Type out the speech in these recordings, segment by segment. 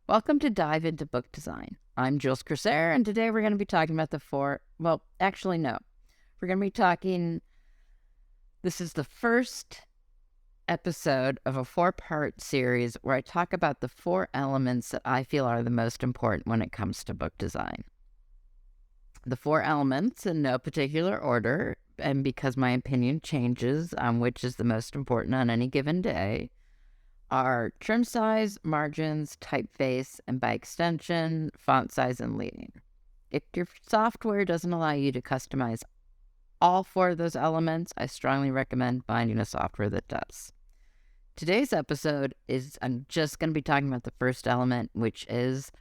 Welcome to Dive into Book Design. I'm Jules Corsair, and today we're going to be talking about We're going to be talking, this is the first episode of a 4-part series where I talk about the 4 elements that I feel are the most important when it comes to book design. The 4 elements, in no particular order, and because my opinion changes on which is the most important on any given day, are trim size, margins, typeface, and by extension, font size and leading. If your software doesn't allow you to customize all 4 of those elements, I strongly recommend finding a software that does. Today's episode I'm just going to be talking about the first element, which is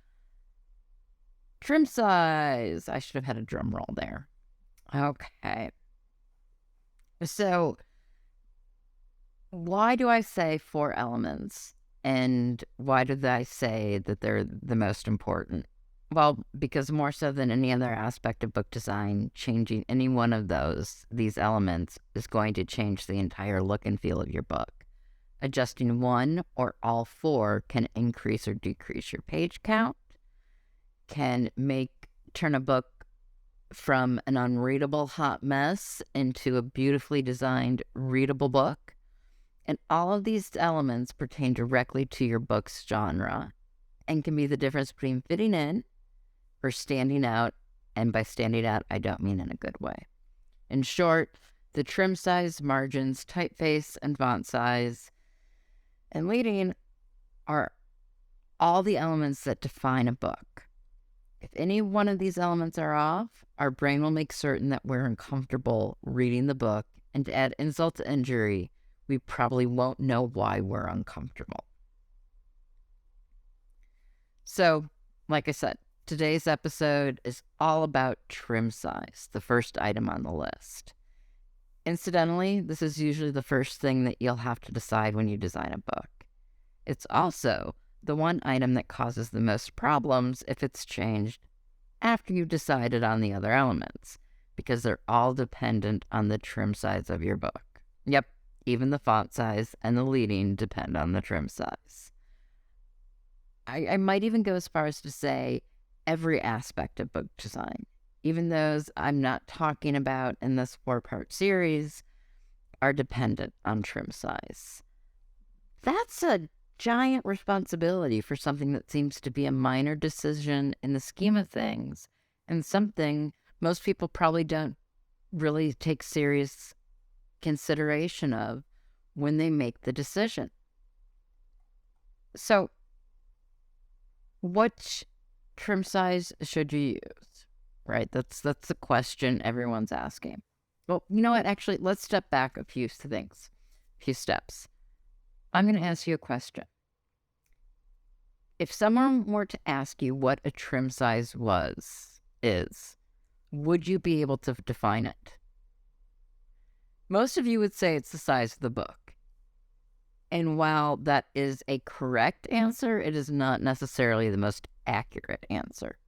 trim size. I should have had a drum roll there. Okay. So, why do I say 4 elements? And why do I say that they're the most important? Well, because more so than any other aspect of book design, changing any one of these elements is going to change the entire look and feel of your book. Adjusting one or all 4 can increase or decrease your page count, can turn a book from an unreadable hot mess into a beautifully designed, readable book. And all of these elements pertain directly to your book's genre and can be the difference between fitting in or standing out. And by standing out, I don't mean in a good way. In short, the trim size, margins, typeface, and font size and leading are all the elements that define a book. If any one of these elements are off, our brain will make certain that we're uncomfortable reading the book, and to add insult to injury, we probably won't know why we're uncomfortable. So, like I said, today's episode is all about trim size, the first item on the list. Incidentally, this is usually the first thing that you'll have to decide when you design a book. It's also the one item that causes the most problems if it's changed after you've decided on the other elements, because they're all dependent on the trim size of your book. Yep. Even the font size and the leading depend on the trim size. I might even go as far as to say every aspect of book design, even those I'm not talking about in this 4-part series, are dependent on trim size. That's a giant responsibility for something that seems to be a minor decision in the scheme of things, and something most people probably don't really take serious consideration of when they make the decision. So, what trim size should you use? Right? That's the question everyone's asking. Well, you know what? Actually, let's step back a few steps. I'm going to ask you a question. If someone were to ask you what a trim size is, would you be able to define it? Most of you would say it's the size of the book. And while that is a correct answer, it is not necessarily the most accurate answer.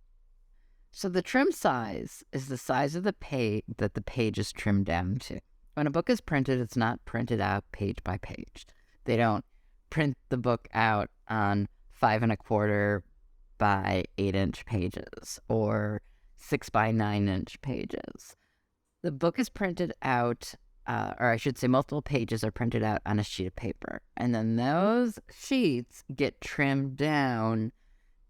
So the trim size is the size of the page that the page is trimmed down to. When a book is printed, it's not printed out page by page. They don't print the book out on 5 1/4 by 8-inch pages or 6 by 9-inch pages. The book is printed out, or I should say multiple pages are printed out on a sheet of paper. And then those sheets get trimmed down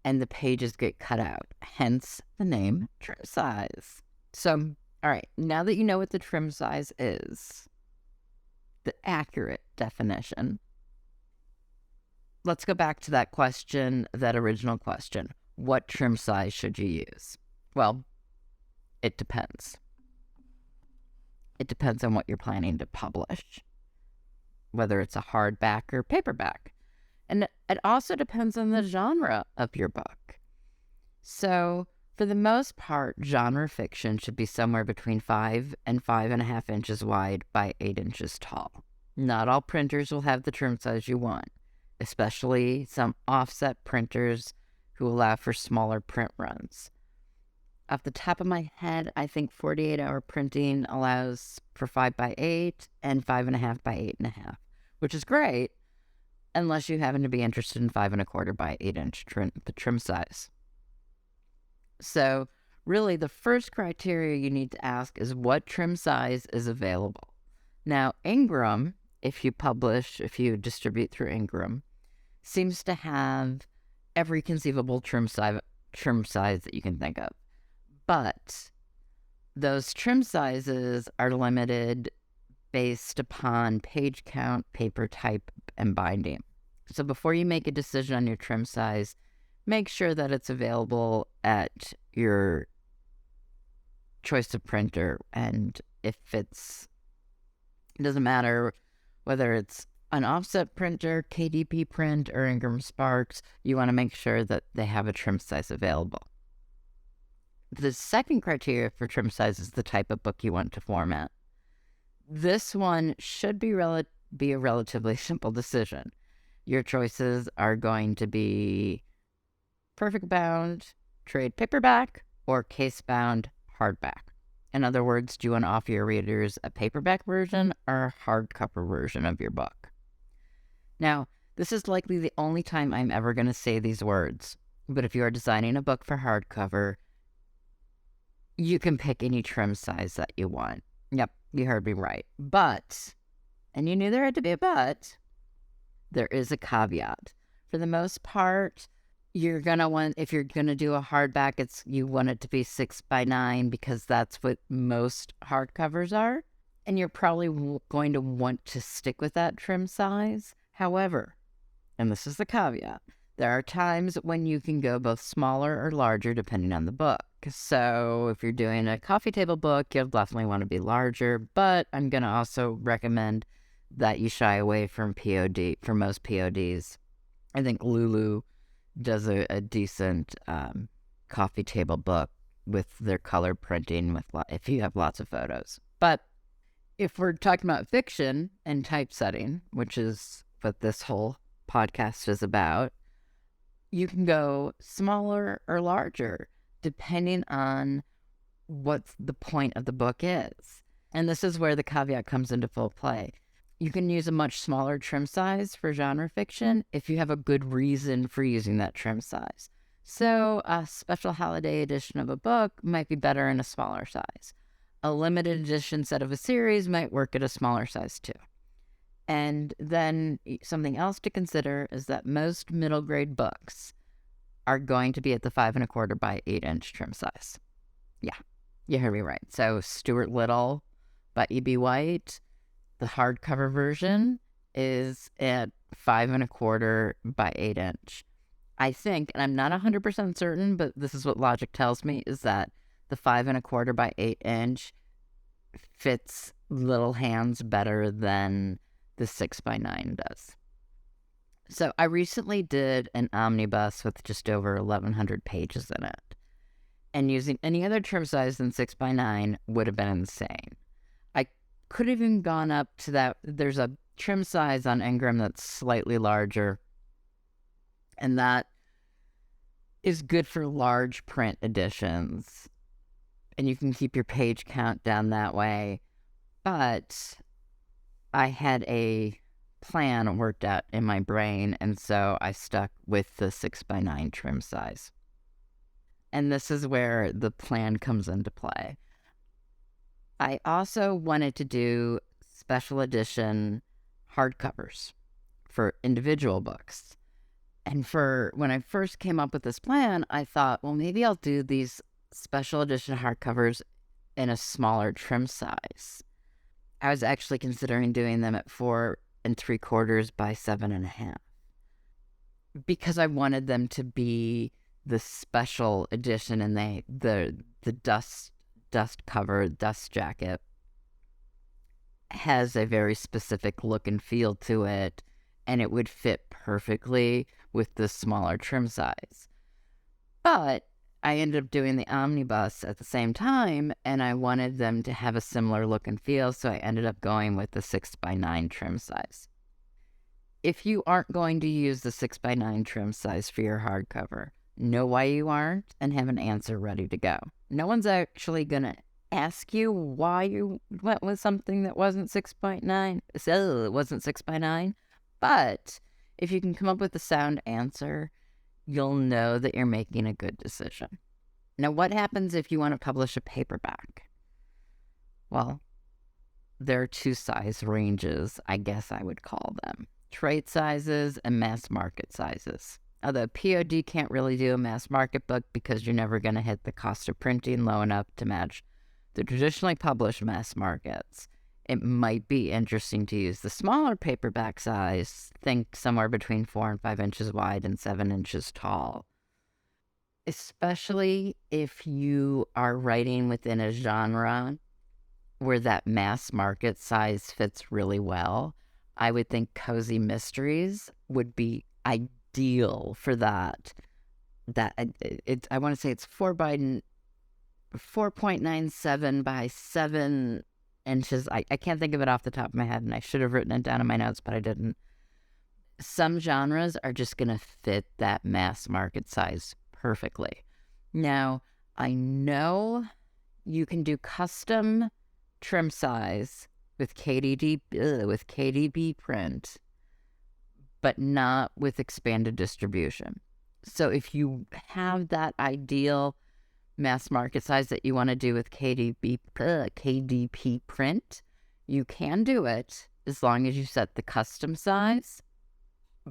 and the pages get cut out. Hence the name trim size. So, all right, now that you know what the trim size is, the accurate definition, let's go back to that original question. What trim size should you use? Well, it depends. It depends on what you're planning to publish, whether it's a hardback or paperback. And it also depends on the genre of your book. So, for the most part, genre fiction should be somewhere between 5 and 5.5 inches wide by 8 inches tall. Not all printers will have the trim size you want, especially some offset printers who allow for smaller print runs. Off the top of my head, I think 48-hour printing allows for 5 by 8 and 5.5 by 8.5, which is great. unless you happen to be interested in 5 1/4 by 8-inch trim size. So really the first criteria you need to ask is what trim size is available. Now, Ingram, if you distribute through Ingram, seems to have every conceivable trim size that you can think of. But those trim sizes are limited based upon page count, paper type, and binding. So before you make a decision on your trim size, make sure that it's available at your choice of printer. And if it doesn't matter whether it's an offset printer, KDP print, or Ingram Sparks, you want to make sure that they have a trim size available. The second criteria for trim size is the type of book you want to format. This one should be a relatively simple decision. Your choices are going to be perfect bound, trade paperback, or case bound hardback. In other words, do you want to offer your readers a paperback version or a hardcover version of your book? Now, this is likely the only time I'm ever going to say these words, but if you are designing a book for hardcover, you can pick any trim size that you want. Yep, you heard me right. But, and you knew there had to be a but, there is a caveat. For the most part, you're going to want, if you're going to do a hardback, you want it to be 6x9 because that's what most hardcovers are. And you're probably going to want to stick with that trim size. However, and this is the caveat, there are times when you can go both smaller or larger depending on the book. So if you're doing a coffee table book, you'll definitely want to be larger, but I'm going to also recommend that you shy away from POD, for most PODs. I think Lulu does a decent coffee table book with their color printing if you have lots of photos. But if we're talking about fiction and typesetting, which is what this whole podcast is about, you can go smaller or larger depending on what the point of the book is. And this is where the caveat comes into full play. You can use a much smaller trim size for genre fiction if you have a good reason for using that trim size. So a special holiday edition of a book might be better in a smaller size. A limited edition set of a series might work at a smaller size too. And then something else to consider is that most middle grade books are going to be at the 5 1/4 by 8-inch trim size. Yeah, you heard me right. So Stuart Little by E.B. White, the hardcover version is at 5 1/4 by 8-inch. I think, and I'm not 100% certain, but this is what logic tells me, is that the 5 1/4 by 8-inch fits little hands better than the 6x9 does. So I recently did an omnibus with just over 1,100 pages in it. And using any other trim size than 6x9 would have been insane. I could have even gone up to that. There's a trim size on Ingram that's slightly larger. And that is good for large print editions. And you can keep your page count down that way. But I had a plan worked out in my brain, and so I stuck with the 6x9 trim size. And this is where the plan comes into play. I also wanted to do special edition hardcovers for individual books. And when I first came up with this plan, I thought, well, maybe I'll do these special edition hardcovers in a smaller trim size. I was actually considering doing them at 4 3/4 by 7.5 because I wanted them to be the special edition, and the dust cover, dust jacket has a very specific look and feel to it, and it would fit perfectly with the smaller trim size. But I ended up doing the omnibus at the same time, and I wanted them to have a similar look and feel, so I ended up going with the 6x9 trim size. If you aren't going to use the 6x9 trim size for your hardcover, know why you aren't and have an answer ready to go. No one's actually going to ask you why you went with something that wasn't 6x9, so it wasn't 6x9, but If you can come up with a sound answer, you'll know that you're making a good decision. Now, what happens if you want to publish a paperback? Well, there are two size ranges, I guess I would call them. Trade sizes and mass market sizes. Although POD can't really do a mass market book because you're never going to hit the cost of printing low enough to match the traditionally published mass markets. It might be interesting to use the smaller paperback size, think somewhere between 4 and 5 inches wide and 7 inches tall. Especially if you are writing within a genre where that mass market size fits really well. I would think cozy mysteries would be ideal for that. I want to say it's 4.97 by 7 inches. I can't think of it off the top of my head, and I should have written it down in my notes, but I didn't. Some genres are just going to fit that mass market size perfectly. Now, I know you can do custom trim size with KDB print, but not with expanded distribution. So if you have that ideal mass market size that you want to do with KDP print, you can do it as long as you set the custom size,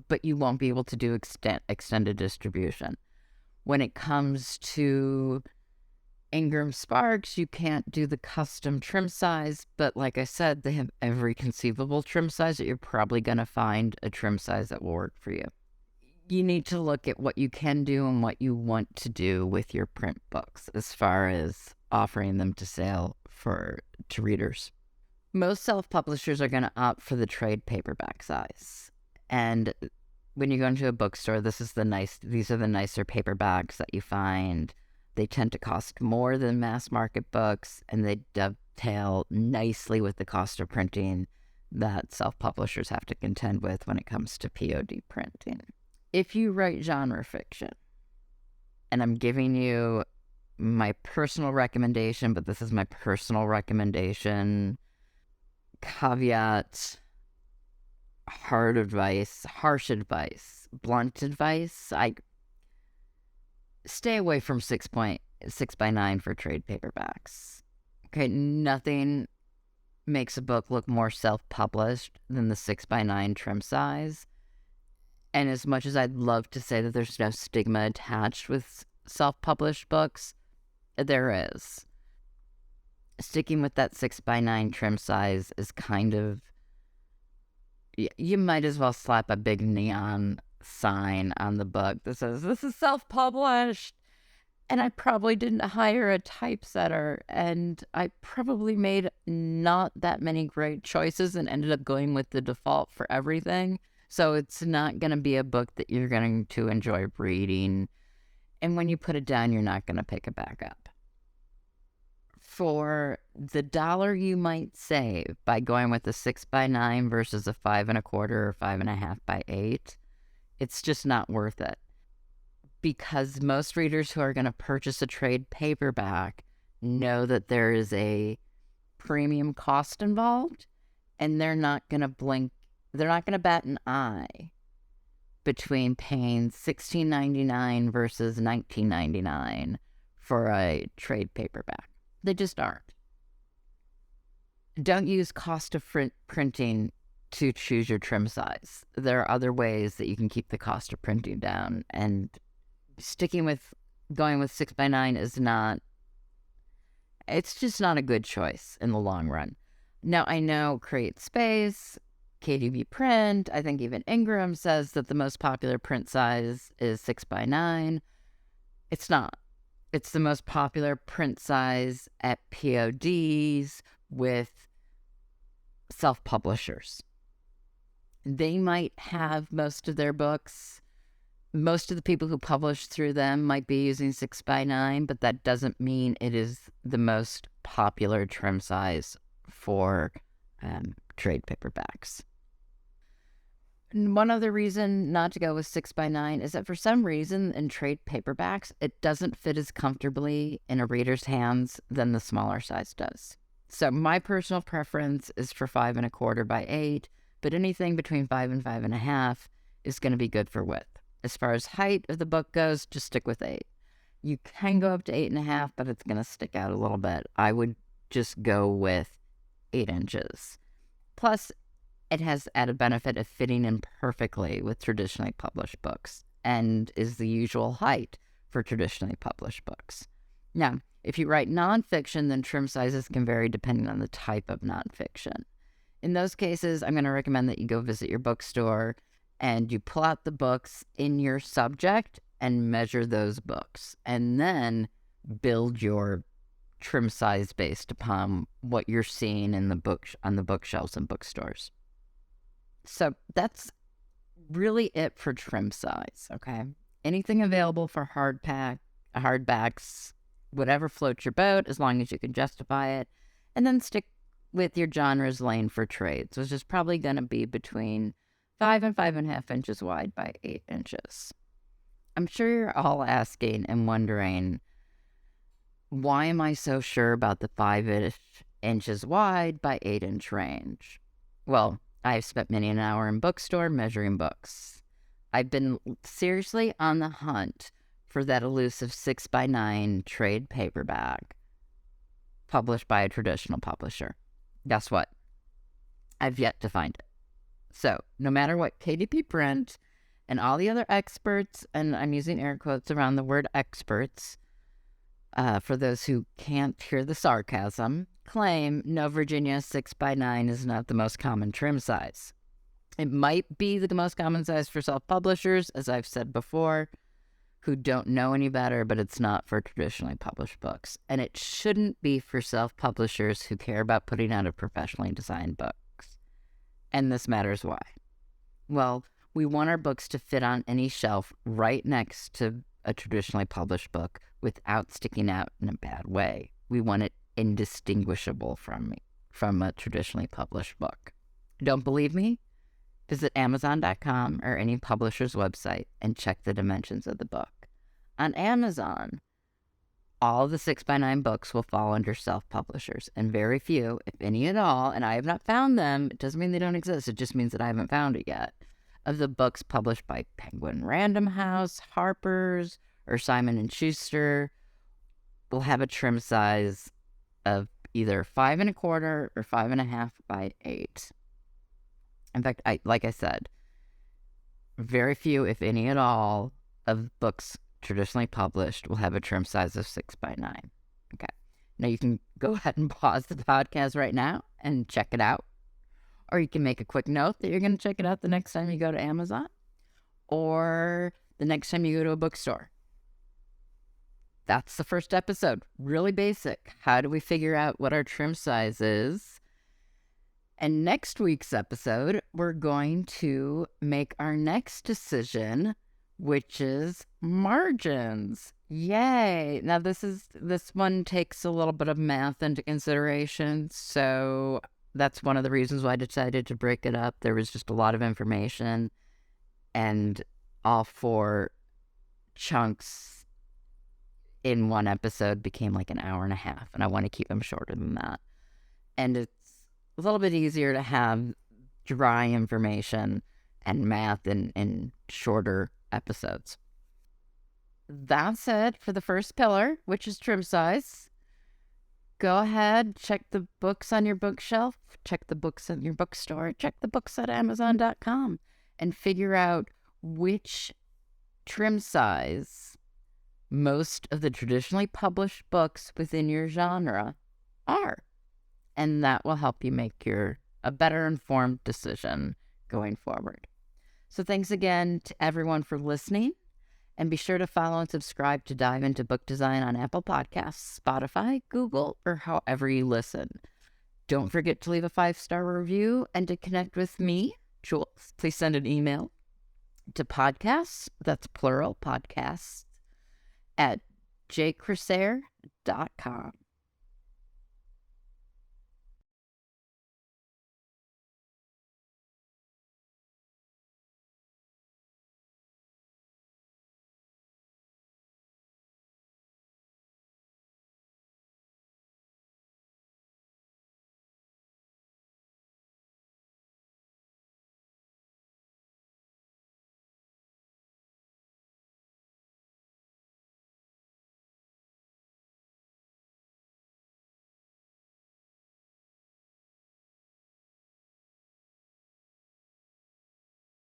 but you won't be able to do extended distribution. When it comes to Ingram Sparks, you can't do the custom trim size, but like I said, they have every conceivable trim size that you're probably going to find a trim size that will work for you. You need to look at what you can do and what you want to do with your print books as far as offering them to sale to readers. Most self-publishers are going to opt for the trade paperback size. And when you go into a bookstore, these are the nicer paperbacks that you find. They tend to cost more than mass market books, and they dovetail nicely with the cost of printing that self-publishers have to contend with when it comes to POD printing. If you write genre fiction, and I'm giving you my personal recommendation, but this is my personal recommendation, caveat, harsh advice, blunt advice, stay away from 6x9 for trade paperbacks. Okay, nothing makes a book look more self-published than the 6x9 trim size. And as much as I'd love to say that there's no stigma attached with self-published books, there is. Sticking with that 6x9 trim size is kind of... You might as well slap a big neon sign on the book that says, "This is self-published." And I probably didn't hire a typesetter, and I probably made not that many great choices and ended up going with the default for everything. So it's not going to be a book that you're going to enjoy reading. And when you put it down, you're not going to pick it back up. For the dollar you might save by going with a 6x9 versus a 5 1/4 or 5.5 by 8, it's just not worth it. Because most readers who are going to purchase a trade paperback know that there is a premium cost involved, and they're not going to bat an eye between paying $16.99 versus $19.99 for a trade paperback. They just aren't. Don't use cost of printing to choose your trim size. There are other ways that you can keep the cost of printing down, and going with 6x9 is not, it's just not a good choice in the long run. Now, I know Create Space, KDB Print, I think even Ingram says that the most popular print size is 6x9. It's not. It's the most popular print size at PODs with self-publishers. They might have most of their books. Most of the people who publish through them might be using 6x9, but that doesn't mean it is the most popular trim size for trade paperbacks. And one other reason not to go with 6x9 is that for some reason in trade paperbacks, it doesn't fit as comfortably in a reader's hands than the smaller size does. So my personal preference is for 5 1/4 by 8, but anything between 5 and 5.5 is going to be good for width. As far as height of the book goes, just stick with 8. You can go up to 8.5, but it's going to stick out a little bit. I would just go with 8 inches. Plus, it has added benefit of fitting in perfectly with traditionally published books and is the usual height for traditionally published books. Now, if you write nonfiction, then trim sizes can vary depending on the type of nonfiction. In those cases, I'm going to recommend that you go visit your bookstore and you pull out the books in your subject and measure those books, and then build your trim size based upon what you're seeing in the book on the bookshelves and bookstores. So that's really it for trim size, okay? Anything available for hardbacks, whatever floats your boat, as long as you can justify it. And then stick with your genres lane for trades, which is probably going to be between 5 and 5.5 inches wide by 8 inches. I'm sure you're all asking and wondering, why am I so sure about the 5 inches wide by 8 inch range? Well, I've spent many an hour in bookstore measuring books. I've been seriously on the hunt for that elusive 6x9 trade paperback published by a traditional publisher. Guess what? I've yet to find it. So, no matter what KDP Print and all the other experts, and I'm using air quotes around the word experts, for those who can't hear the sarcasm, claim, no, Virginia, 6x9 is not the most common trim size. It might be the most common size for self-publishers, as I've said before, who don't know any better, but it's not for traditionally published books. And it shouldn't be for self-publishers who care about putting out a professionally designed books. And this matters why. Well, we want our books to fit on any shelf right next to a traditionally published book without sticking out in a bad way. We want it indistinguishable from a traditionally published book. Don't believe me? Visit Amazon.com or any publisher's website and check the dimensions of the book. On Amazon, all the 6x9 books will fall under self-publishers, and very few, if any at all, and I have not found them. It doesn't mean they don't exist. It just means that I haven't found it yet. Of the books published by Penguin Random House, Harper's, or Simon & Schuster will have a trim size of either 5.25 or 5.5 by 8. In fact, like I said, very few, if any at all, of books traditionally published will have a trim size of 6x9. Okay. Now you can go ahead and pause the podcast right now and check it out. Or you can make a quick note that you're going to check it out the next time you go to Amazon or the next time you go to a bookstore. That's the first episode. Really basic. How do we figure out what our trim size is? And next week's episode, we're going to make our next decision, which is margins. Yay. Now this one takes a little bit of math into consideration. So that's one of the reasons why I decided to break it up. There was just a lot of information, and all 4 chunks in one episode became like an hour and a half, and I want to keep them shorter than that. And it's a little bit easier to have dry information and math in shorter episodes. That's it for the first pillar, which is trim size. Go ahead, check the books on your bookshelf, check the books in your bookstore, check the books at Amazon.com, and figure out which trim size most of the traditionally published books within your genre are. And that will help you make a better informed decision going forward. So thanks again to everyone for listening. And be sure to follow and subscribe to Dive into Book Design on Apple Podcasts, Spotify, Google, or however you listen. Don't forget to leave a 5-star review, and to connect with me, Jules, please send an email to podcasts, that's plural, podcasts, at jcrusair.com.